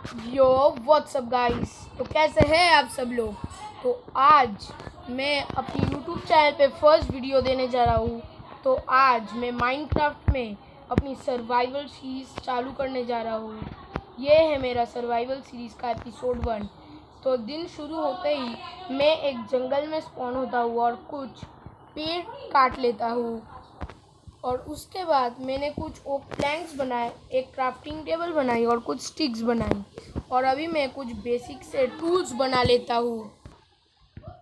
यो WhatsApp guys. तो कैसे हैं आप सब लोग। तो आज मैं अपनी यूट्यूब चैनल पे फर्स्ट वीडियो देने जा रहा हूँ। तो आज मैं माइनक्राफ्ट में अपनी सर्वाइवल सीरीज़ चालू करने जा रहा हूँ। ये है मेरा सर्वाइवल सीरीज़ का एपिसोड 1। तो दिन शुरू होते ही मैं एक जंगल में स्पॉन होता हूँ और कुछ पेड़ काट लेता हूँ। और उसके बाद मैंने कुछ ओक प्लैंक्स बनाए, एक क्राफ्टिंग टेबल बनाई और कुछ स्टिक्स बनाई। और अभी मैं कुछ बेसिक से टूल्स बना लेता हूँ।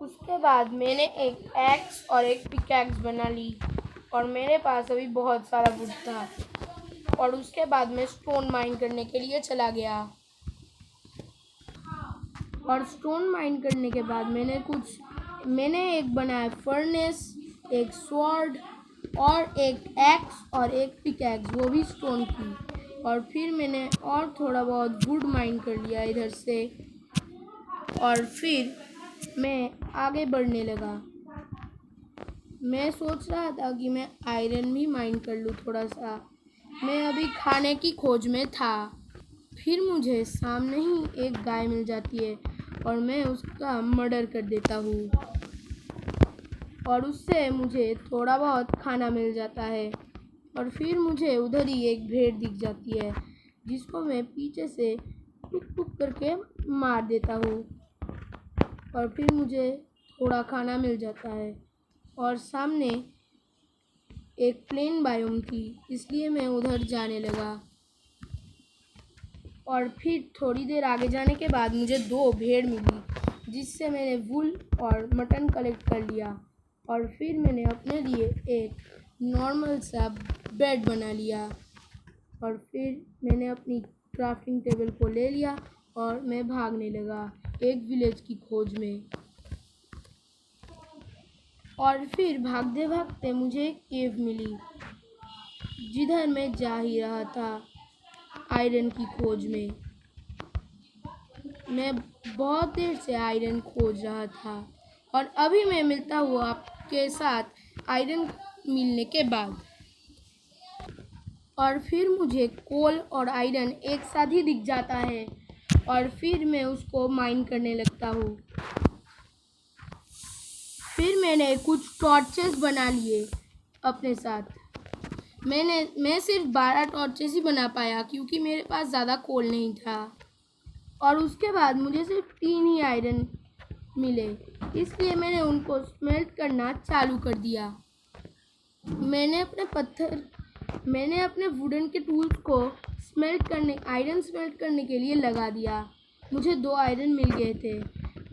उसके बाद मैंने एक एक्स और एक पिकैक्स बना ली और मेरे पास अभी बहुत सारा वुड था। और उसके बाद मैं स्टोन माइन करने के लिए चला गया। और स्टोन माइन करने के बाद मैंने एक बनाया फर्नेस, एक स्वॉर्ड और एक एक्स और एक पिकैक्स, वो भी स्टोन की। और फिर मैंने और थोड़ा बहुत वुड माइन कर लिया इधर से। और फिर मैं आगे बढ़ने लगा। मैं सोच रहा था कि मैं आयरन भी माइन कर लूँ थोड़ा सा। मैं अभी खाने की खोज में था। फिर मुझे सामने ही एक गाय मिल जाती है और मैं उसका मर्डर कर देता हूँ। और उससे मुझे थोड़ा बहुत खाना मिल जाता है। और फिर मुझे उधर ही एक भेड़ दिख जाती है जिसको मैं पीछे से टुक टुक करके मार देता हूँ। और फिर मुझे थोड़ा खाना मिल जाता है। और सामने एक प्लेन बायोम थी, इसलिए मैं उधर जाने लगा। और फिर थोड़ी देर आगे जाने के बाद मुझे 2 भेड़ मिली जिससे मैंने वूल और मटन कलेक्ट कर लिया। और फिर मैंने अपने लिए एक नॉर्मल सा बेड बना लिया। और फिर मैंने अपनी क्राफ्टिंग टेबल को ले लिया और मैं भागने लगा एक विलेज की खोज में। और फिर भागते भागते मुझे एक केव मिली जिधर मैं जा ही रहा था आयरन की खोज में। मैं बहुत देर से आयरन खोज रहा था और अभी मैं मिलता हूँ आपके साथ आयरन मिलने के बाद। और फिर मुझे कोल और आयरन एक साथ ही दिख जाता है और फिर मैं उसको माइन करने लगता हूँ। फिर मैंने कुछ टॉर्चेस बना लिए अपने साथ। मैं सिर्फ 12 टॉर्चेस ही बना पाया क्योंकि मेरे पास ज़्यादा कोल नहीं था। और उसके बाद मुझे सिर्फ 3 ही आयरन मिले, इसलिए मैंने उनको स्मेल्ट करना चालू कर दिया। मैंने अपने वुडन के टूल्स को आयरन स्मेल्ट करने के लिए लगा दिया। मुझे 2 आयरन मिल गए थे।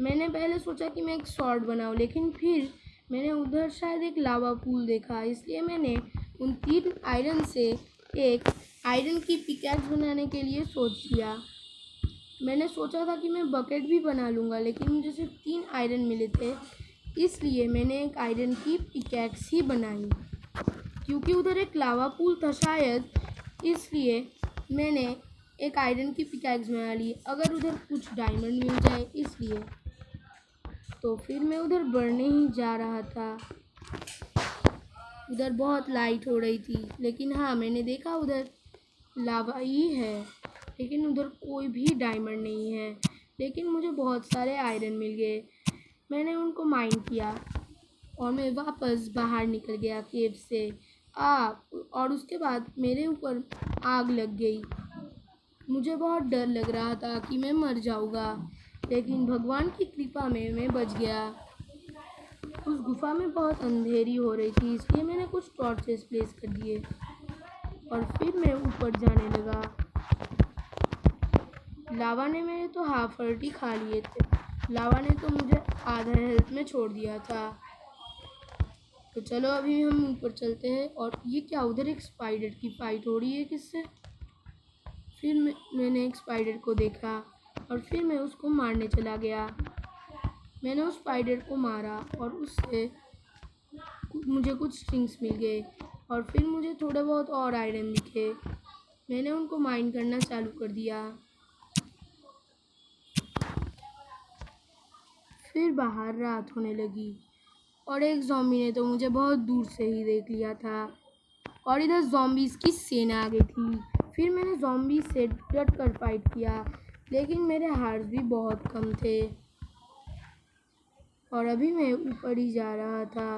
मैंने पहले सोचा कि मैं एक स्वॉर्ड बनाऊं, लेकिन फिर मैंने उधर शायद एक लावा पूल देखा, इसलिए मैंने उन 3 आयरन से एक आयरन की पिकैक्स बनाने के लिए सोच लिया। मैंने सोचा था कि मैं बकेट भी बना लूँगा, लेकिन मुझे सिर्फ 3 आयरन मिले थे, इसलिए मैंने एक आयरन की पिकैक्स ही बनाई। क्योंकि उधर एक लावा पूल था शायद, इसलिए मैंने एक आयरन की पिकैक्स बना ली, अगर उधर कुछ डायमंड मिल जाए इसलिए। तो फिर मैं उधर बढ़ने ही जा रहा था। उधर बहुत लाइट हो रही थी, लेकिन हाँ, मैंने देखा उधर लावा ही है, लेकिन उधर कोई भी डायमंड नहीं है। लेकिन मुझे बहुत सारे आयरन मिल गए। मैंने उनको माइन किया और मैं वापस बाहर निकल गया केव से। और उसके बाद मेरे ऊपर आग लग गई। मुझे बहुत डर लग रहा था कि मैं मर जाऊंगा, लेकिन भगवान की कृपा में मैं बच गया। उस गुफा में बहुत अंधेरी हो रही थी, इसलिए मैंने कुछ टॉर्चेस प्लेस कर दिए और फिर मैं ऊपर जाने लगा। लावा ने मेरे तो हाफ हार्ट ही खा लिए थे। लावा ने तो मुझे आधा हेल्थ में छोड़ दिया था। तो चलो अभी हम ऊपर चलते हैं। और ये क्या, उधर एक स्पाइडर की फाइट हो रही है किससे। फिर मैंने एक स्पाइडर को देखा और फिर मैं उसको मारने चला गया। मैंने उस स्पाइडर को मारा और उससे मुझे कुछ स्ट्रिंग्स मिल गए और फिर मुझे थोड़े बहुत और आयरन दिखे। मैंने उनको माइन करना चालू कर दिया। फिर बाहर रात होने लगी और एक ज़ॉम्बी ने तो मुझे बहुत दूर से ही देख लिया था और इधर ज़ॉम्बीज़ की सेना आ गई थी। फिर मैंने ज़ॉम्बी से डट कर फाइट किया, लेकिन मेरे हार्ट्स भी बहुत कम थे और अभी मैं ऊपर ही जा रहा था।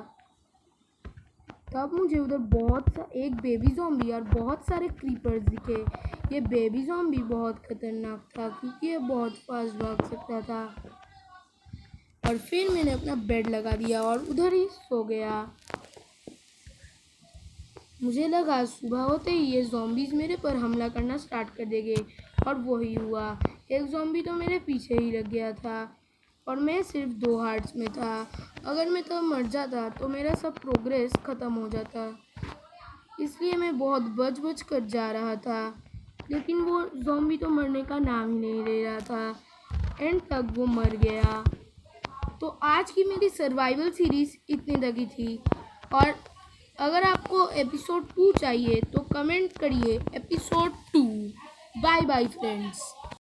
तब मुझे उधर एक बेबी ज़ॉम्बी और बहुत सारे क्रीपर्स दिखे। ये बेबी ज़ॉम्बी बहुत खतरनाक था क्योंकि ये बहुत फास्ट भाग सकता था। और फिर मैंने अपना बेड लगा दिया और उधर ही सो गया। मुझे लगा सुबह होते ही ये ज़ॉम्बीज़ मेरे पर हमला करना स्टार्ट कर देंगे और वही हुआ। एक ज़ॉम्बी तो मेरे पीछे ही लग गया था और मैं सिर्फ 2 हार्ट्स में था। अगर मैं तब मर जाता तो मेरा सब प्रोग्रेस ख़त्म हो जाता। इसलिए मैं बहुत बच कर जा रहा था, लेकिन वो ज़ॉम्बी तो मरने का नाम ही नहीं ले रहा था। एंड तक वो मर गया। तो आज की मेरी सर्वाइवल सीरीज़ इतनी तक ही थी। और अगर आपको एपिसोड 2 चाहिए तो कमेंट करिए एपिसोड 2। Bye bye friends.